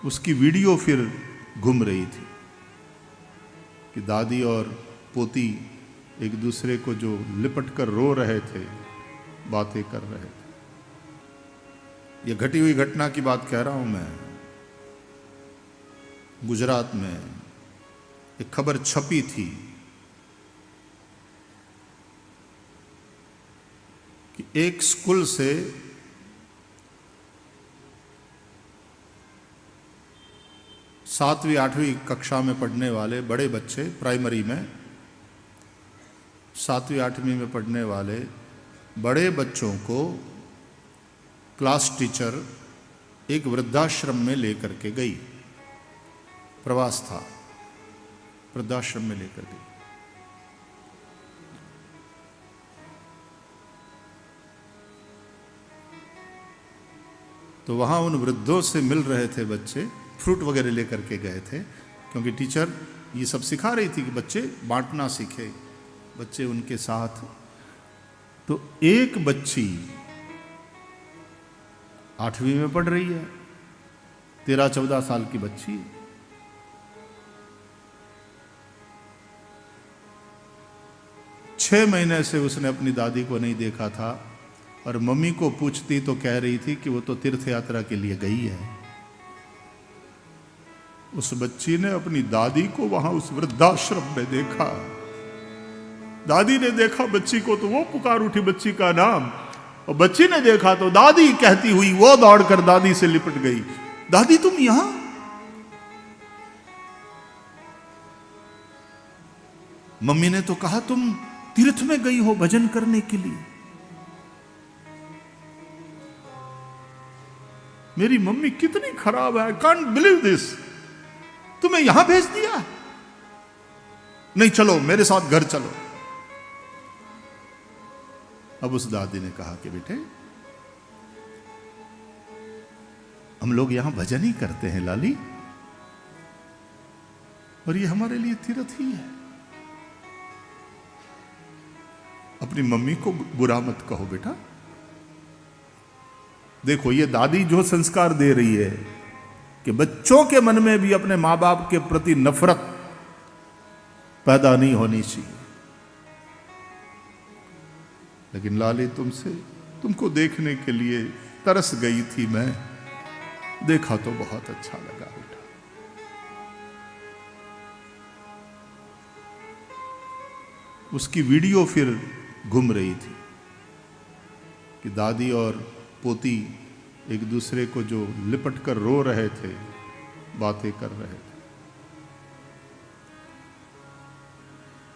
उसकी वीडियो फिर घूम रही थी कि दादी और पोती एक दूसरे को जो लिपट कर रो रहे थे, बातें कर रहे थे। ये घटी हुई घटना की बात कह रहा हूं मैं। गुजरात में एक खबर छपी थी कि एक स्कूल से सातवीं आठवीं कक्षा में पढ़ने वाले बड़े बच्चे, प्राइमरी में सातवीं आठवीं में पढ़ने वाले बड़े बच्चों को क्लास टीचर एक वृद्धाश्रम में लेकर के गई। प्रवास था, वृद्धाश्रम में लेकर गई। तो वहां उन वृद्धों से मिल रहे थे बच्चे, फ्रूट वगैरह लेकर के गए थे, क्योंकि टीचर ये सब सिखा रही थी कि बच्चे बांटना सीखे, बच्चे उनके साथ। तो एक बच्ची 8वीं में पढ़ रही है, 13-14 साल की बच्ची। छह महीने से उसने अपनी दादी को नहीं देखा था और मम्मी को पूछती तो कह रही थी कि वो तो तीर्थ यात्रा के लिए गई है। उस बच्ची ने अपनी दादी को वहां उस वृद्धाश्रम में देखा। दादी ने देखा बच्ची को तो वो पुकार उठी बच्ची का नाम, और बच्ची ने देखा तो दादी कहती हुई वो दौड़कर दादी से लिपट गई। दादी तुम यहां? मम्मी ने तो कहा तुम तीर्थ में गई हो भजन करने के लिए। मेरी मम्मी कितनी खराब है, आई कांट बिलीव दिस, तुम्हें यहां भेज दिया? नहीं चलो मेरे साथ घर चलो। अब उस दादी ने कहा कि बेटे हम लोग यहां भजन ही करते हैं लाली, और ये हमारे लिए तीर्थ ही है। अपनी मम्मी को बुरा मत कहो बेटा। देखो ये दादी जो संस्कार दे रही है कि बच्चों के मन में भी अपने मां बाप के प्रति नफरत पैदा नहीं होनी चाहिए। लेकिन लाली तुमको देखने के लिए तरस गई थी मैं, देखा तो बहुत अच्छा लगा बेटा। उसकी वीडियो फिर घूम रही थी कि दादी और पोती एक दूसरे को जो लिपट कर रो रहे थे, बातें कर रहे थे।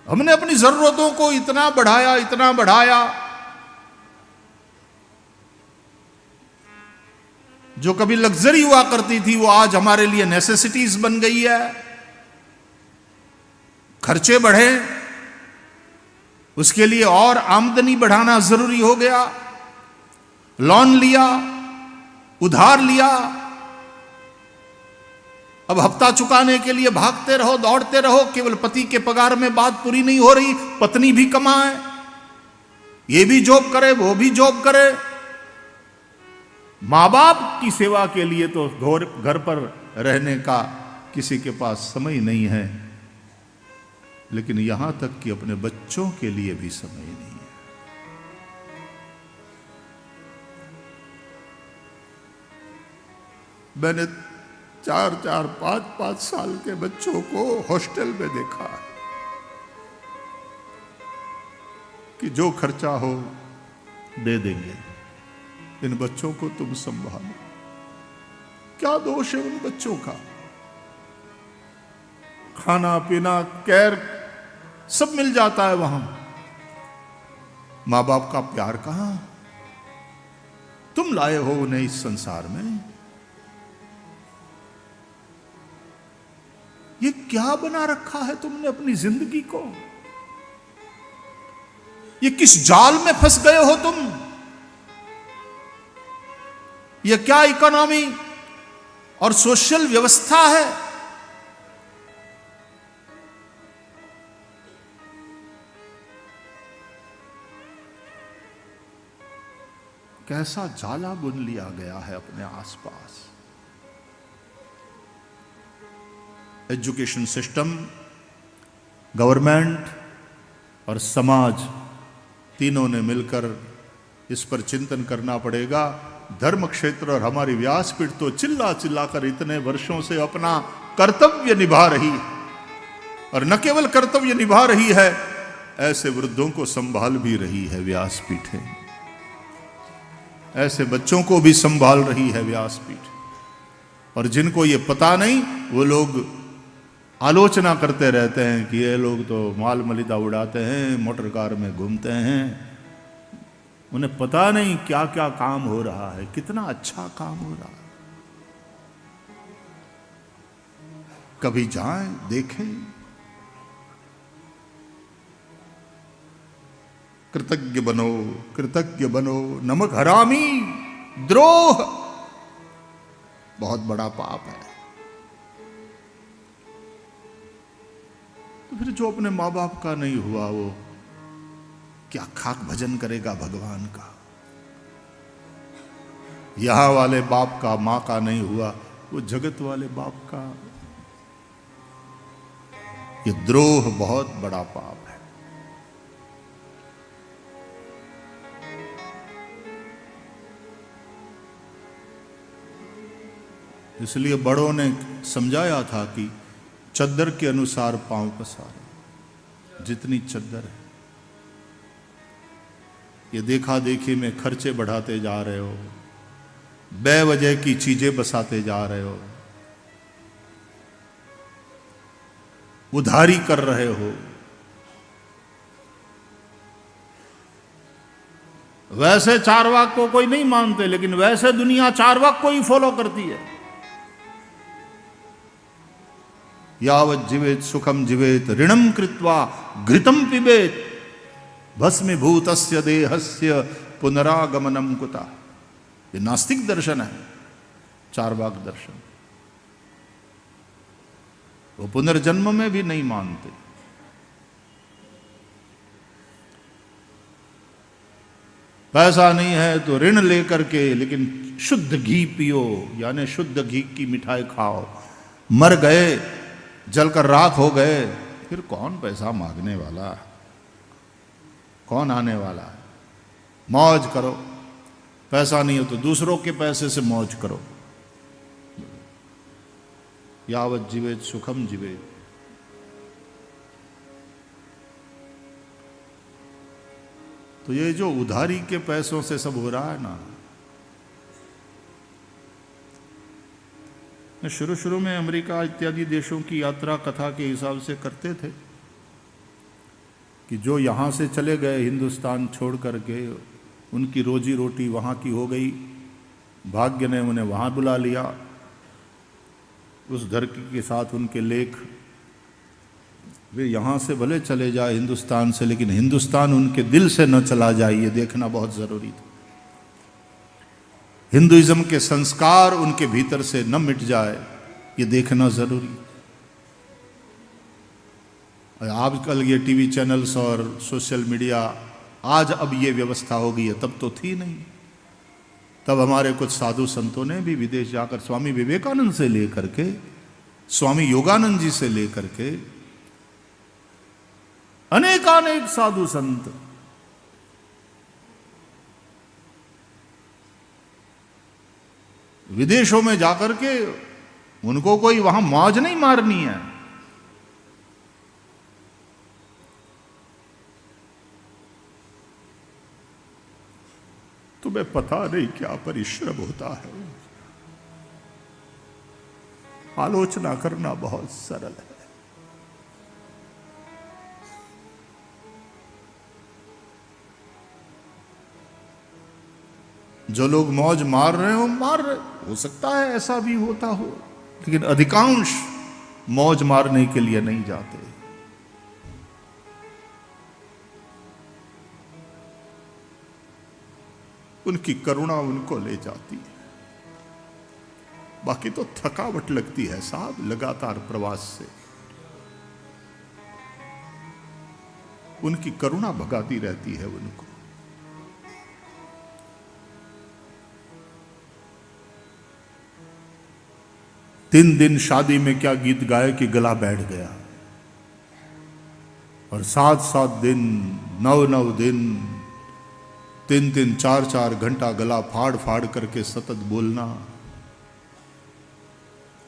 हमने अपनी जरूरतों को इतना बढ़ाया, जो कभी लग्जरी हुआ करती थी वो आज हमारे लिए नेसेसिटीज बन गई है। खर्चे बढ़े, उसके लिए और आमदनी बढ़ाना जरूरी हो गया। लोन लिया, उधार लिया, अब हफ्ता चुकाने के लिए भागते रहो, दौड़ते रहो। केवल पति के पगार में बात पूरी नहीं हो रही, पत्नी भी कमाए, ये भी जॉब करे, वो भी जॉब करे। मां बाप की सेवा के लिए तो घर पर रहने का किसी के पास समय नहीं है, लेकिन यहां तक कि अपने बच्चों के लिए भी समय नहीं है। मैंने 4-4, 5-5 साल के बच्चों को हॉस्टल में देखा कि जो खर्चा हो दे देंगे, इन बच्चों को तुम संभालो। क्या दोष है उन बच्चों का? खाना पीना केयर सब मिल जाता है वहां, मां बाप का प्यार कहां? तुम लाए हो उन्हें इस संसार में। ये क्या बना रखा है तुमने अपनी जिंदगी को? ये किस जाल में फंस गए हो तुम? ये क्या इकोनॉमी और सोशल व्यवस्था है? कैसा जाला बुन लिया गया है अपने आसपास। एजुकेशन सिस्टम, गवर्नमेंट और समाज तीनों ने मिलकर इस पर चिंतन करना पड़ेगा। धर्म क्षेत्र और हमारी व्यासपीठ तो चिल्ला चिल्लाकर इतने वर्षों से अपना कर्तव्य निभा रही है, और न केवल कर्तव्य निभा रही है, ऐसे वृद्धों को संभाल भी रही है व्यासपीठें, ऐसे बच्चों को भी संभाल रही है व्यासपीठ। और जिनको ये पता नहीं वो लोग आलोचना करते रहते हैं कि ये लोग तो माल मलिदा उड़ाते हैं, मोटर कार में घूमते हैं, उन्हें पता नहीं क्या क्या काम हो रहा है, कितना अच्छा काम हो रहा है। कभी जाएं, देखें। कृतज्ञ बनो, कृतज्ञ बनो। नमक हरामी, द्रोह बहुत बड़ा पाप है। तो फिर जो अपने माँ बाप का नहीं हुआ वो क्या खाक भजन करेगा भगवान का? यहां वाले बाप का, मां का नहीं हुआ, वो जगत वाले बाप का। ये द्रोह बहुत बड़ा पाप है। इसलिए बड़ों ने समझाया था कि चद्दर के अनुसार पांव पसारो। जितनी चद्दर है, ये देखा देखी में खर्चे बढ़ाते जा रहे हो, बेवजह की चीजें बसाते जा रहे हो, उधारी कर रहे हो। वैसे चारवाक को कोई नहीं मानते, लेकिन वैसे दुनिया चारवाक को ही फॉलो करती है। यावत् जीवेत सुखम जीवेत ऋणम कृत्वा घृतम पिबेत भस्मीभूतस्य देहस्य पुनरागमनम कुता। ये नास्तिक दर्शन है, चारवाक दर्शन। वो पुनर्जन्म में भी नहीं मानते। पैसा नहीं है तो ऋण लेकर के, लेकिन शुद्ध घी पियो, यानी शुद्ध घी की मिठाई खाओ। मर गए, जलकर राख हो गए, फिर कौन पैसा मांगने वाला, कौन आने वाला है? मौज करो। पैसा नहीं हो तो दूसरों के पैसे से मौज करो। यावत् जीवेत सुखम जीवेत। तो ये जो उधारी के पैसों से सब हो रहा है ना, शुरू शुरू में अमेरिका इत्यादि देशों की यात्रा कथा के हिसाब से करते थे कि जो यहाँ से चले गए हिंदुस्तान छोड़ करके, उनकी रोजी रोटी वहाँ की हो गई, भाग्य ने उन्हें वहाँ बुला लिया, उस धरती के साथ उनके लेख। वे यहाँ से भले चले जाए हिंदुस्तान से, लेकिन हिंदुस्तान उनके दिल से न चला जाए, ये देखना बहुत ज़रूरी था। हिंदुइज्म के संस्कार उनके भीतर से न मिट जाए, ये देखना ज़रूरी। आजकल ये टीवी चैनल्स और सोशल मीडिया, आज अब ये व्यवस्था हो गई है, तब तो थी नहीं। तब हमारे कुछ साधु संतों ने भी विदेश जाकर स्वामी विवेकानंद से लेकर के, स्वामी योगानंद जी से लेकर के, अनेकानेक साधु संत विदेशों में जाकर के, उनको कोई वहां मौज नहीं मारनी है। तुम्हें पता नहीं क्या परिश्रम होता है। आलोचना करना बहुत सरल है। जो लोग मौज मार रहे हो, मार रहे हो सकता है ऐसा भी होता हो, लेकिन अधिकांश मौज मारने के लिए नहीं जाते। उनकी करुणा उनको ले जाती है। बाकी तो थकावट लगती है साहब, लगातार प्रवास से। उनकी करुणा भगाती रहती है उनको। 3 दिन शादी में क्या गीत गाए कि गला बैठ गया, और 7-7 दिन 9-9 दिन 3-3 4-4 घंटा गला फाड़ फाड़ करके सतत बोलना।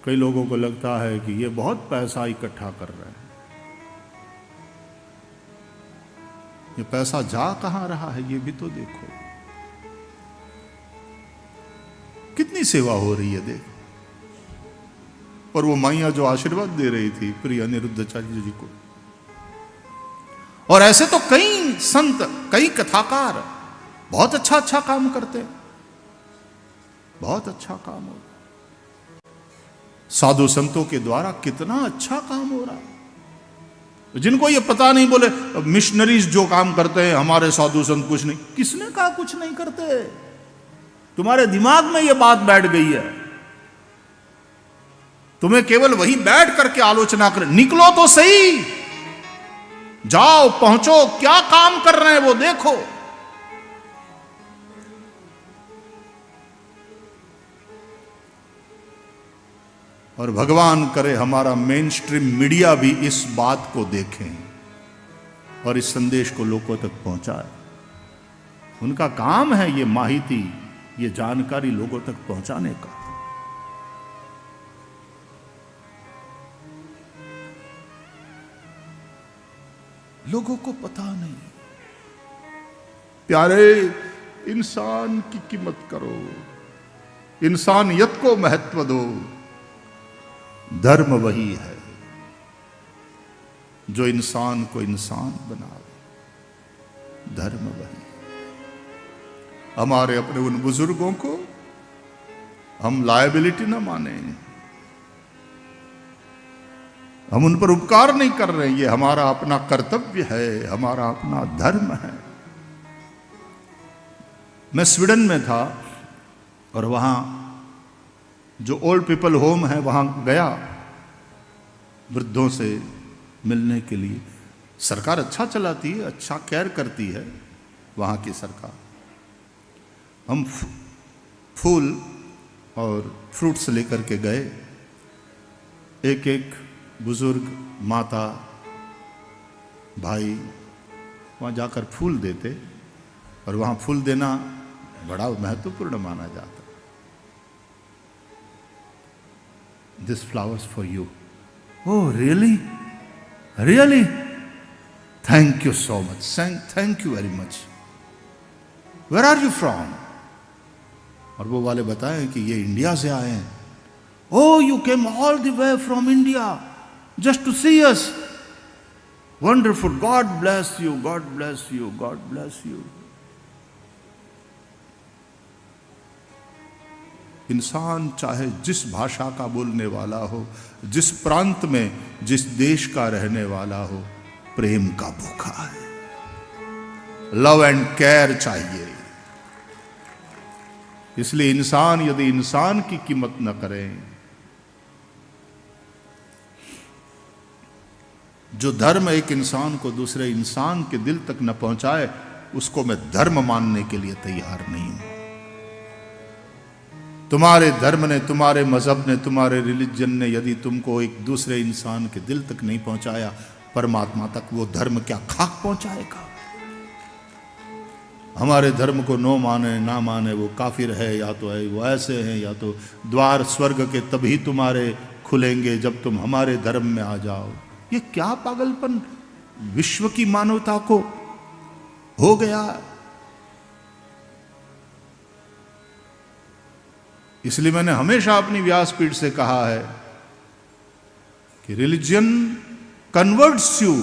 कई लोगों को लगता है कि ये बहुत पैसा इकट्ठा कर रहे हैं। ये पैसा जा कहां रहा है ये भी तो देखो। कितनी सेवा हो रही है देख। और वो माइया जो आशीर्वाद दे रही थी प्रिय अनिरुद्धाचार्य जी को। और ऐसे तो कई संत, कई कथाकार बहुत अच्छा अच्छा काम करते हैं, बहुत अच्छा काम हो रहा। साधु संतों के द्वारा कितना अच्छा काम हो रहा है। जिनको ये पता नहीं, बोले मिशनरीज जो काम करते हैं हमारे साधु संत कुछ नहीं। किसने कहा कुछ नहीं करते? तुम्हारे दिमाग में ये बात बैठ गई है। तुम्हें केवल वही बैठ करके आलोचना कर, निकलो तो सही, जाओ पहुंचो, क्या काम कर रहे हैं वो देखो। और भगवान करे हमारा मेन स्ट्रीम मीडिया भी इस बात को देखें और इस संदेश को लोगों तक पहुंचाए। उनका काम है ये माहिती, ये जानकारी लोगों तक पहुंचाने का। लोगों को पता नहीं। प्यारे, इंसान की कीमत करो, इंसानियत को महत्व दो। धर्म वही है जो इंसान को इंसान बनावे। धर्म वही। हमारे अपने उन बुजुर्गों को हम लायबिलिटी ना माने, हम उन पर उपकार नहीं कर रहे। ये हमारा अपना कर्तव्य है, हमारा अपना धर्म है। मैं स्वीडन में था और वहां जो ओल्ड पीपल होम है वहां गया वृद्धों से मिलने के लिए। सरकार अच्छा चलाती है, अच्छा केयर करती है वहां की सरकार। हम फूल और फ्रूट्स लेकर के गए। एक एक बुजुर्ग, माता, भाई वहां जाकर फूल देते और वहां फूल देना बड़ा महत्वपूर्ण माना जाता। This flowers for you. Oh, really? Really? Thank you so much. Thank you very much. Where are you from? और वो वाले बताएं कि ये इंडिया से आए हैं। Oh, you came all the way from India just to see us. Wonderful. God bless you. God bless you. God bless you. इंसान चाहे जिस भाषा का बोलने वाला हो, जिस प्रांत में, जिस देश का रहने वाला हो, प्रेम का भूखा है। लव एंड केयर चाहिए। इसलिए इंसान यदि इंसान की कीमत न करें, जो धर्म एक इंसान को दूसरे इंसान के दिल तक न पहुंचाए, उसको मैं धर्म मानने के लिए तैयार नहीं हूं। तुम्हारे धर्म ने, तुम्हारे मजहब ने, तुम्हारे रिलीजन ने यदि तुमको एक दूसरे इंसान के दिल तक नहीं पहुंचाया, परमात्मा तक वो धर्म क्या खाक पहुंचाएगा? हमारे धर्म को नो माने ना माने वो काफिर है, या तो है वो ऐसे हैं, या तो द्वार स्वर्ग के तभी तुम्हारे खुलेंगे जब तुम हमारे धर्म में आ जाओ। ये क्या पागलपन विश्व की मानवता को हो गया। इसलिए मैंने हमेशा अपनी व्यासपीठ से कहा है कि religion converts you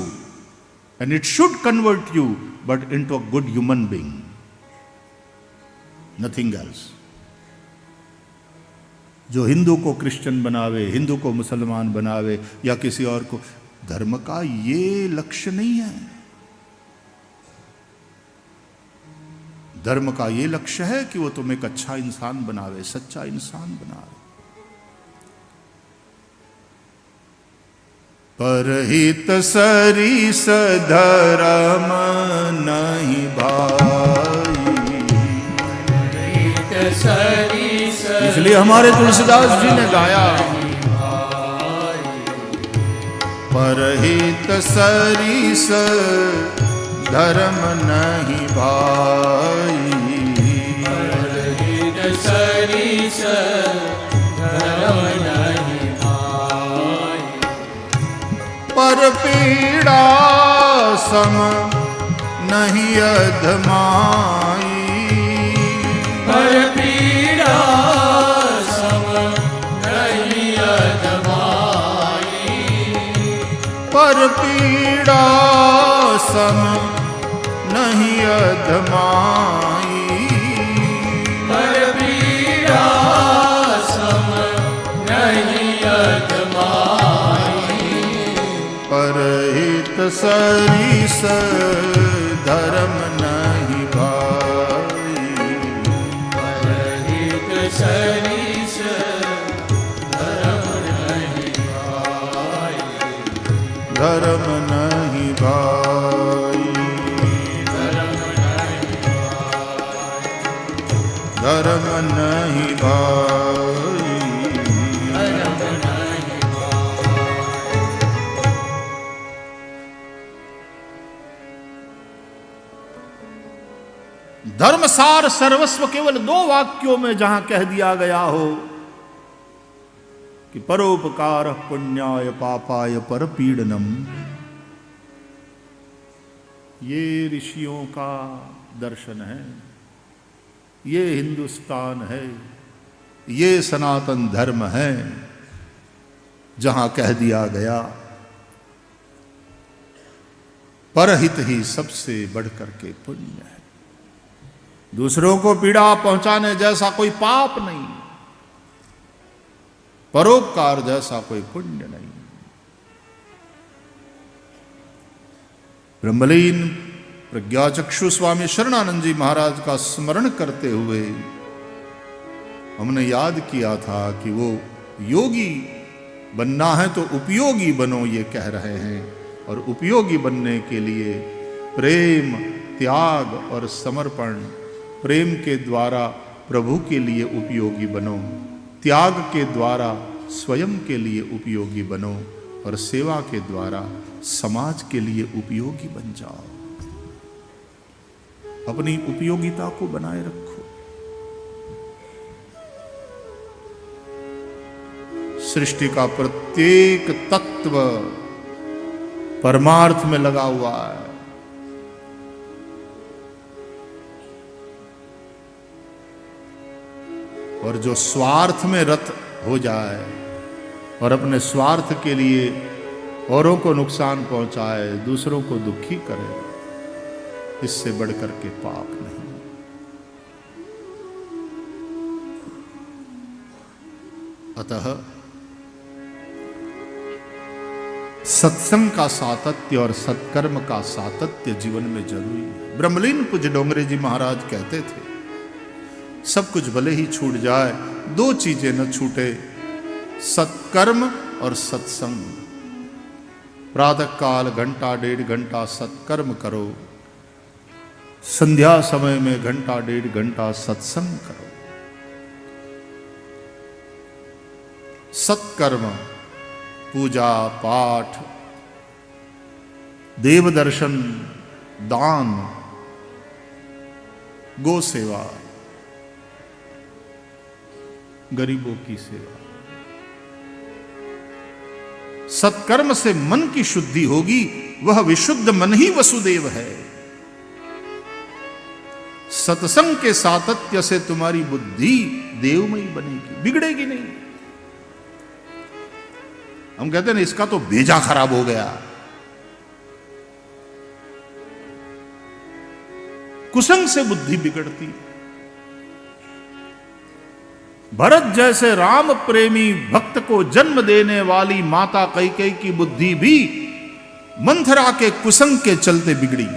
and it should convert you, but into a good human being, nothing else. जो हिंदू को क्रिश्चियन बनावे, हिंदू को मुसलमान बनावे, या किसी और को, धर्म का ये लक्ष्य नहीं है। धर्म का ये लक्ष्य है कि वो तुम्हें एक अच्छा इंसान बनावे, सच्चा इंसान बनावे। परहित सरिस धर्म नहीं भाई। इसलिए हमारे तुलसीदास जी ने गाया, परहित सरिस धर्म नहीं भाई। परहित सरिस धर्म नहीं भाई। पर पीड़ा सम नहीं अधमाई। पर पीड़ा सम नहीं अधमाई। पर पीड़ा सम नहीं अधमाई। पर पीड़ा सम नहीं अधमाई। परहित सरिस धर्म नहीं भाई। परहित सरिस धर्म नहीं भाई। धर्म नहीं भाई। धर्म नहीं भाई। धर्मसार सर्वस्व केवल 2 वाक्यों में जहां कह दिया गया हो कि परोपकार पुण्याय पापाय परपीडनम, ये ऋषियों का दर्शन है, ये हिंदुस्तान है, ये सनातन धर्म है। जहां कह दिया गया परहित ही सबसे बढ़कर के पुण्य है। दूसरों को पीड़ा पहुंचाने जैसा कोई पाप नहीं, परोपकार जैसा कोई पुण्य नहीं। ब्रह्मलीन प्रज्ञाचक्षु स्वामी शरणानंद जी महाराज का स्मरण करते हुए हमने याद किया था कि वो योगी बनना है तो उपयोगी बनो, ये कह रहे हैं। और उपयोगी बनने के लिए प्रेम, त्याग और समर्पण, प्रेम के द्वारा प्रभु के लिए उपयोगी बनो, त्याग के द्वारा स्वयं के लिए उपयोगी बनो और सेवा के द्वारा समाज के लिए उपयोगी बन जाओ। अपनी उपयोगिता को बनाए रखो। सृष्टि का प्रत्येक तत्व परमार्थ में लगा हुआ है। और जो स्वार्थ में रत हो जाए और अपने स्वार्थ के लिए औरों को नुकसान पहुंचाए, दूसरों को दुखी करे, इससे बढ़कर के पाप नहीं। अतः सत्संग का सातत्य और सत्कर्म का सातत्य जीवन में जरूरी है। ब्रह्मलीन पूज्य डोंगरे जी महाराज कहते थे, सब कुछ भले ही छूट जाए, 2 चीजें न छूटे, सत्कर्म और सत्संग। प्रातः काल 1-1.5 घंटा सत्कर्म करो, संध्या समय में 1-1.5 घंटा सत्संग करो। सत्कर्म पूजा पाठ, देव दर्शन, दान, गो सेवा, गरीबों की सेवा। सत्कर्म से मन की शुद्धि होगी, वह विशुद्ध मन ही वसुदेव है। सत्संग के सातत्य से तुम्हारी बुद्धि देवमयी बनेगी, बिगड़ेगी नहीं। हम कहते हैं ना, इसका तो भेजा खराब हो गया। कुसंग से बुद्धि बिगड़ती। भरत जैसे राम प्रेमी भक्त को जन्म देने वाली माता कैकेयी की बुद्धि भी मंथरा के कुसंग के चलते बिगड़ी।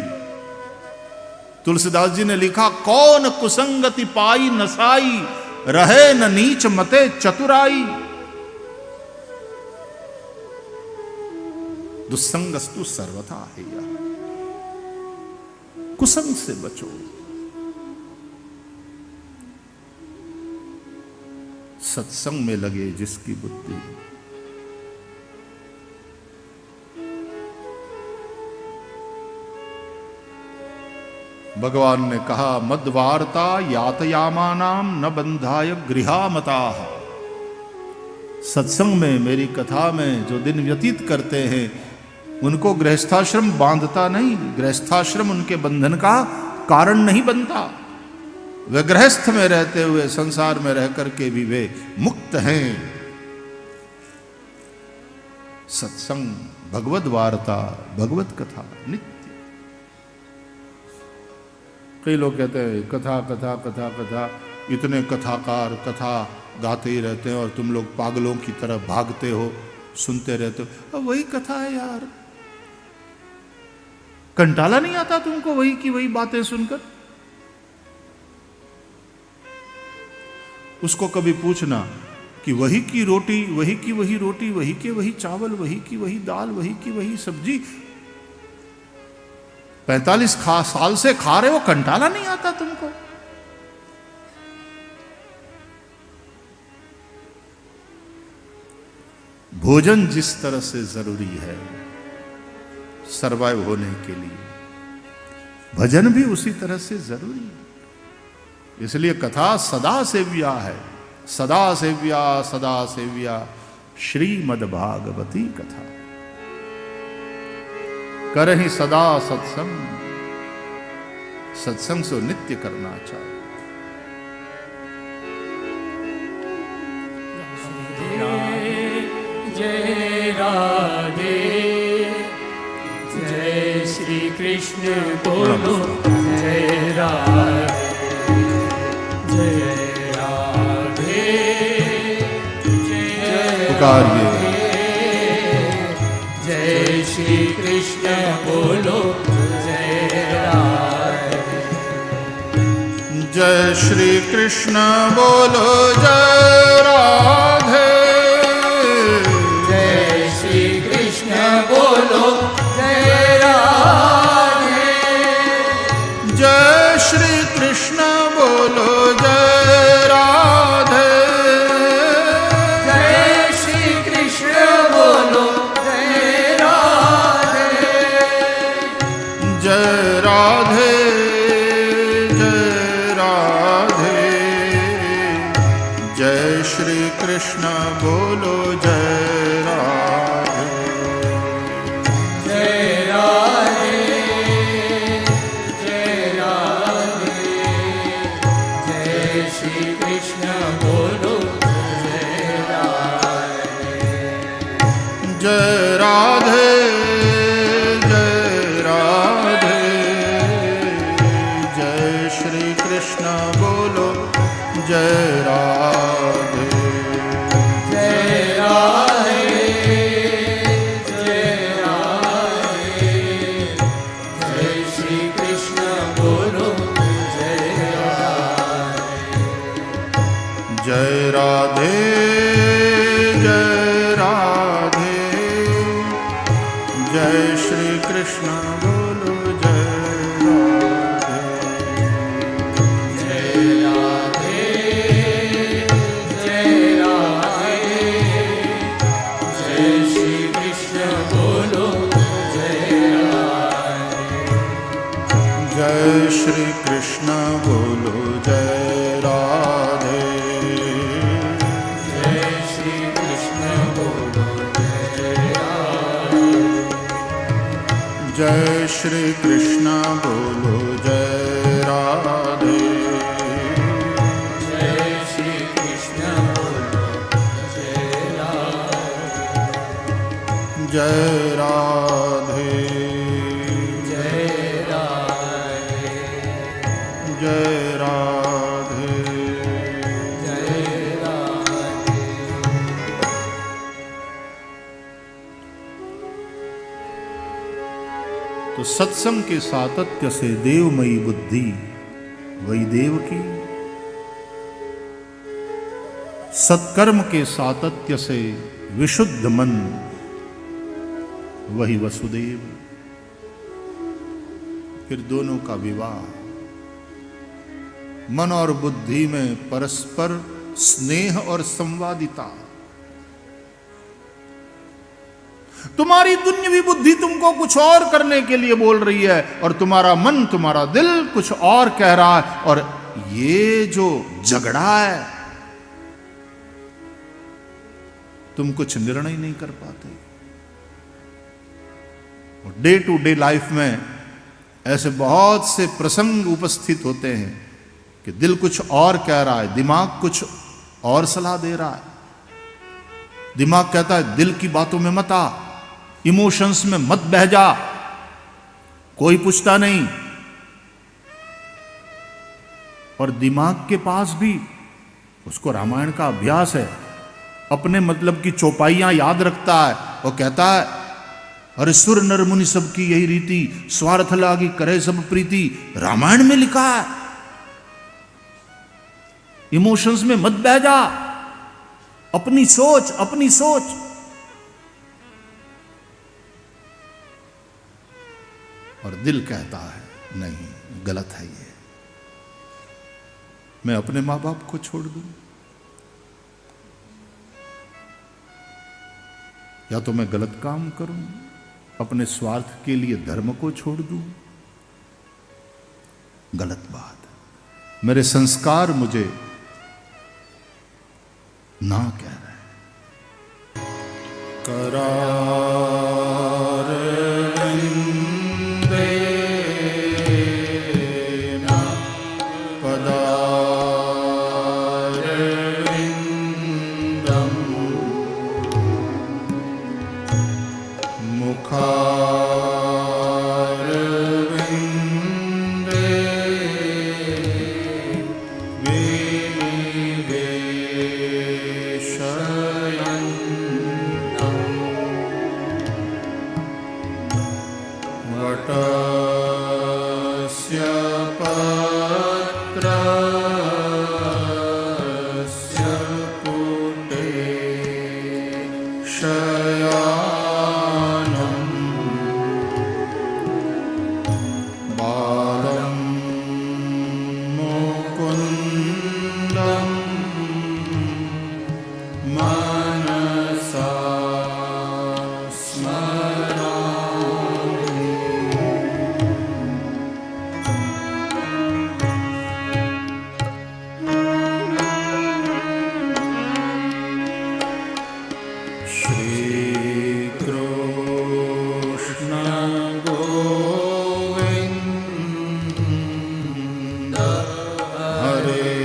तुलसीदास जी ने लिखा, कौन कुसंगति पाई नसाई, रहे न नीच मते चतुराई। दुस्संगस्तु सर्वथा है। कुसंग से बचो। सत्संग में लगे जिसकी बुद्धि, भगवान ने कहा मद्वार्ता यातयामानाम न बंधाय गृहामताः। सत्संग में, मेरी कथा में जो दिन व्यतीत करते हैं उनको गृहस्थाश्रम बांधता नहीं, गृहस्थाश्रम उनके बंधन का कारण नहीं बनता। वे गृहस्थ में रहते हुए संसार में रह करके भी वे मुक्त हैं। सत्संग, भगवद वार्ता, भगवत कथा नित्य। कई लोग कहते हैं कथा कथा कथा कथा, इतने कथाकार कथा गाते ही रहते हैं और तुम लोग पागलों की तरह भागते हो, सुनते रहते हो। अब वही कथा है यार, कंटाला नहीं आता तुमको वही की वही बातें सुनकर? उसको कभी पूछना कि वही की रोटी, वही की वही रोटी, वही के वही चावल, वही की वही दाल, वही की वही सब्जी 45 साल से खा रहे हो, कंटाला नहीं आता तुमको? भोजन जिस तरह से जरूरी है सरवाइव होने के लिए, भजन भी उसी तरह से जरूरी है। इसलिए कथा सदा सेव्या है, सदा सेव्या, सदा सेव्या श्रीमद्भागवती कथा। करहि सदा सत्संग, सत्संग से नित्य करना चाहिए। जय राधे, जय श्री कृष्ण बोलो, जय राधे, जय राधे, जय पुकारिए जय श्री कृष्ण बोलो, जय राधे, जय श्री कृष्ण बोलो, जय राधे, जय श्री कृष्ण बोलो, जय राधे, जय श्री कृष्ण बोलो, जय राधे, जय श्री कृष्ण बोलो, जय राधे, जय राधे, जय राधे, जय श्री कृष्ण बोलो, जय राधे, जय राधे, जय राधे, जय श्री कृष्ण बोलो, जय राधे, जय राधे, जय राधे, जय श्री कृष्ण बोलो, जय राधे, जय राधे, जय राधे, जय श्री कृष्ण बोलो, जय राधे, जय राधे, जय राधे, जय श्री कृष्ण बोलो, जय राधे, जय राधे, जय श्री कृष्ण बोलो, जय राधे, जय श्री कृष्ण बोलो, जय राधे, जय श्री कृष्ण बोलो, जय राधे, जय श्री कृष्ण बोलो, जय राधे, जय श्री कृष्ण बोलो, जय राधे, जय राधे, जय राधे, जय राधे। जय राधे, तो सत्संग के सातत्य से देवमयी बुद्धि वही देव की, सत्कर्म के सातत्य से विशुद्ध मन वही वसुदेव। फिर दोनों का विवाह, मन और बुद्धि में परस्पर स्नेह और संवादिता, तुम्हारी दुन्यवी बुद्धि तुमको कुछ और करने के लिए बोल रही है, और तुम्हारा मन, तुम्हारा दिल कुछ और कह रहा है। और ये जो झगड़ा है, तुम कुछ निर्णय नहीं कर पाते। डे टू डे लाइफ में ऐसे बहुत से प्रसंग उपस्थित होते हैं कि दिल कुछ और कह रहा है, दिमाग कुछ और सलाह दे रहा है। दिमाग कहता है दिल की बातों में मत आ, इमोशंस में मत बह जा, कोई पूछता नहीं। और दिमाग के पास भी, उसको रामायण का अभ्यास है, अपने मतलब की चौपाइयां याद रखता है। वो कहता है अरे सुर नर मुनि सब की यही रीति, स्वार्थ लागी करे सब प्रीति। रामायण में लिखा है, इमोशंस में मत बह जा, अपनी सोच, अपनी सोच। और दिल कहता है नहीं, गलत है ये, मैं अपने मां बाप को छोड़ दूं, या तो मैं गलत काम करूं, अपने स्वार्थ के लिए धर्म को छोड़ दूं। गलत बात है। मेरे संस्कार मुझे ना कह रहे हैं। करार विंदे ना पदार विंदम मुखार विंदे वटस्य पत्रस्य पुटे शयानं बालं मुकुन्दं मनसा स्मरामि। श्रीकृष्ण गोविन्द हरे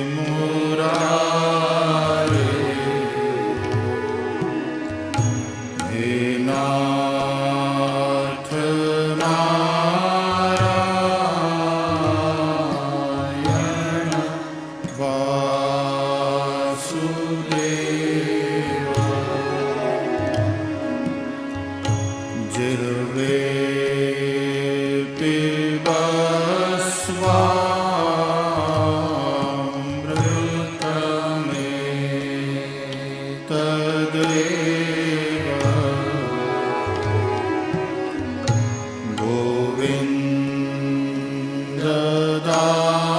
मुरारे, हे नाथ नारायण वासुदेव। जिह्वे पिबस्वामृतमेतदेव। गोविन्द दामोदर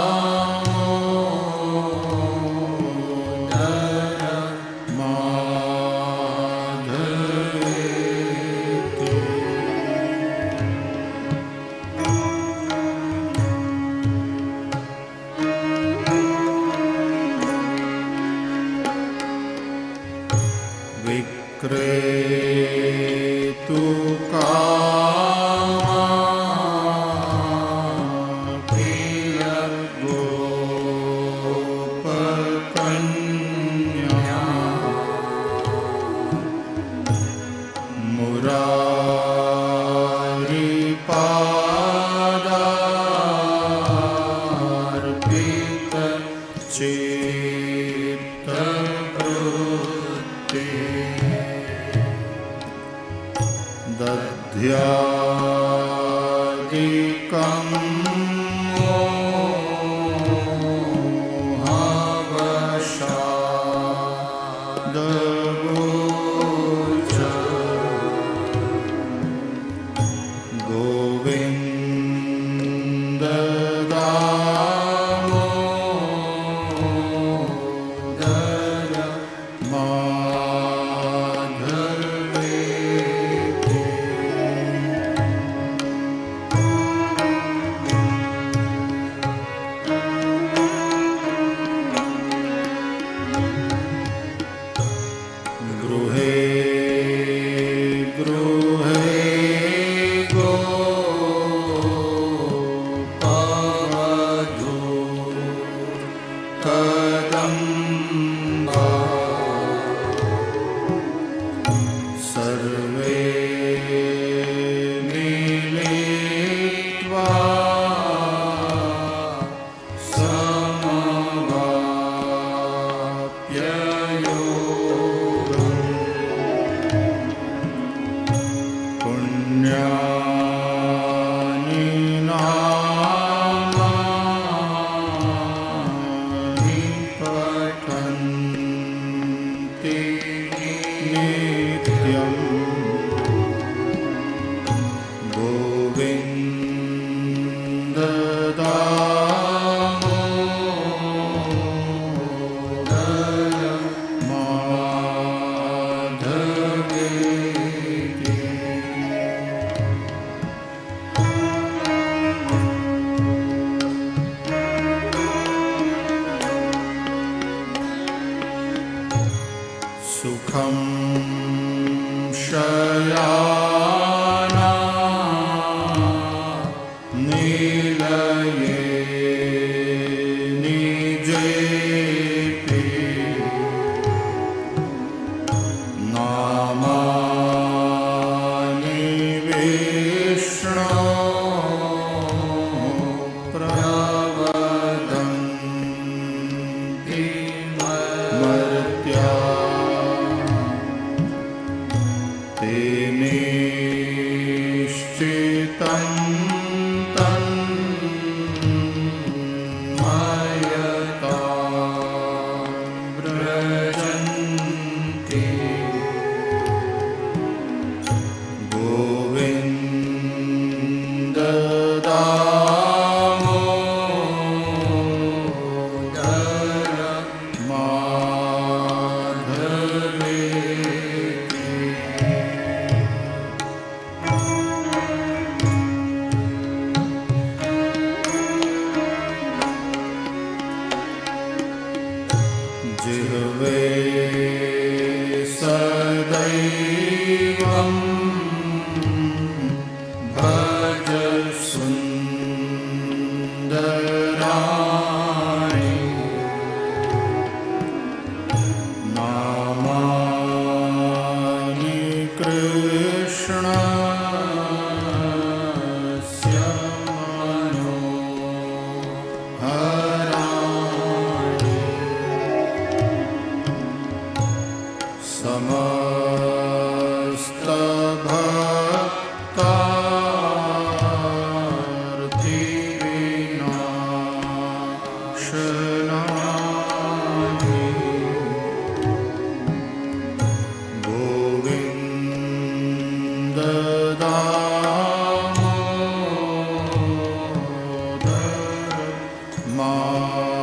माधवेति। विक्रेतु प्रिय गोपकन्या मुरारिपादार्पित चित्तवृत्ति। दध्यादिकं मोहवशादगोचर। गोविन्द दामोदर माधवेति। नित्यं गोविन्द दामोदर माधवेति। सुखं शयाना निलये निजेति नामानि विष्णो प्रवदन्ति मर्त्या ते निश्चितं तन्मयता व्रजन्ति। गोविन्द दामोदर माधवेति। जिह्वे सदैवं भज सुन्दराणि नामानि कृष्णस्य मनोहराणि। समस्तभक्तार्तिविनाशनानि गोविन्द दामोदर माधवेति।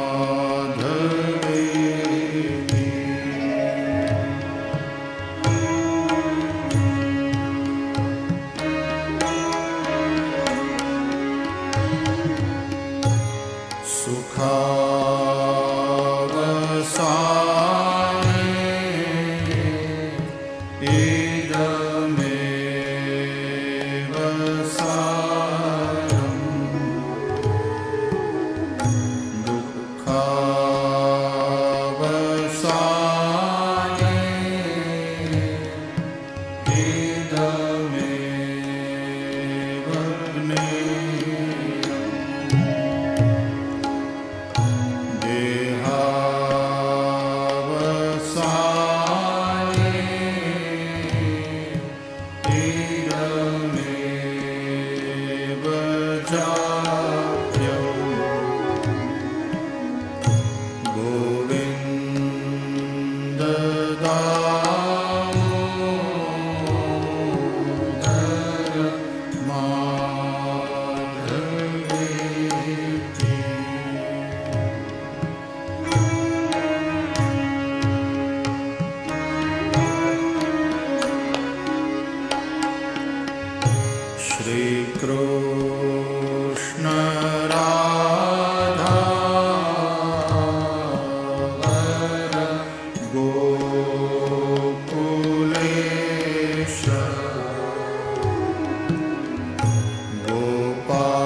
सुखावसाने इदमेव सारम् दुःखावसाने इदमेव ज्ञेयम्। देहावसाने इदमेव जात्यम्। गोविन्द दामोदर माधवेति। श्रीकृष्ण राधा वर गोकुलेश गोपाल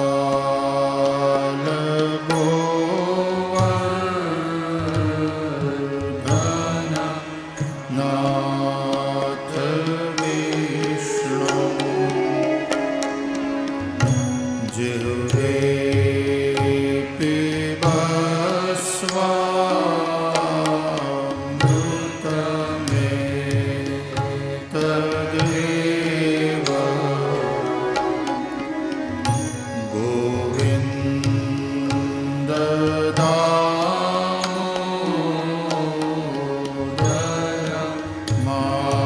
गोवर्धन नाथ विष्णु। जिह्वे पिबस्वामृतमेतदेव गोविन्द दामोदर माधवेति।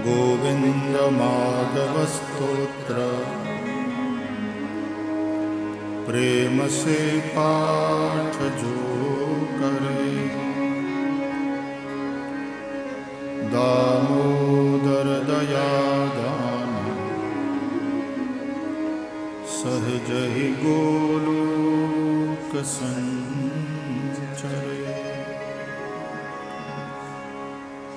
गोविंद माधव स्तोत्र प्रेम से पाठ जो करे, दामोदर दया दान सहज ही गोलोक संचरे।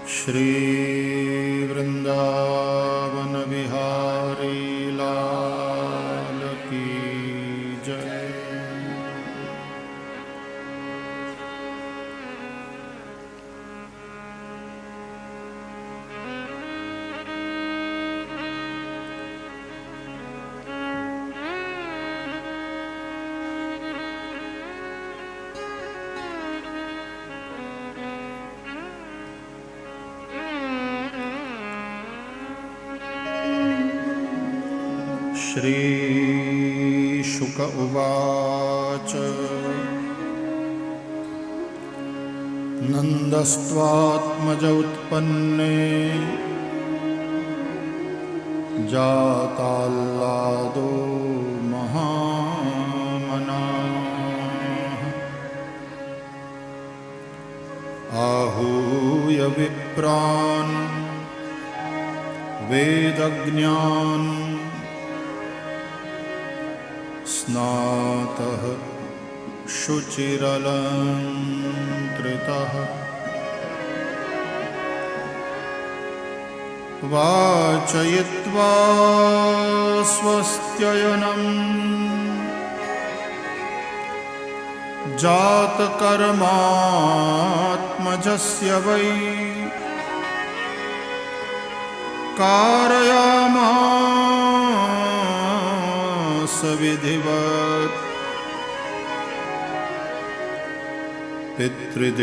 श्री वृंदावन बिहारी लाल की जय। श्री शुक उवाच नंदस्त्वात्मज उत्पन्ने जाताल्लादो महामनाः, आहूय विप्रान् वेदज्ञान् स्नातः शुचिरलंकृतः, वाचयित्वा स्वस्त्ययनम् जातकर्मात्मजस्य वै कारयामास विधिवत्। पितृदेवार्चनम्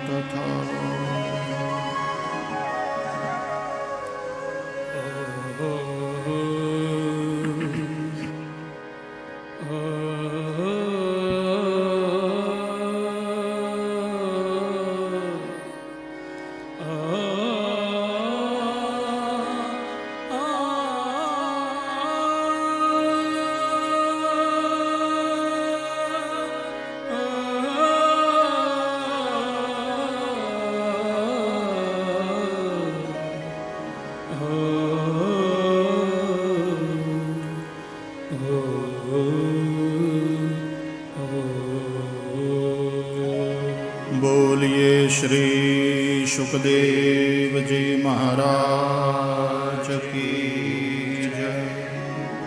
तथा। बोलिए श्री सुखदेव जी महाराज की।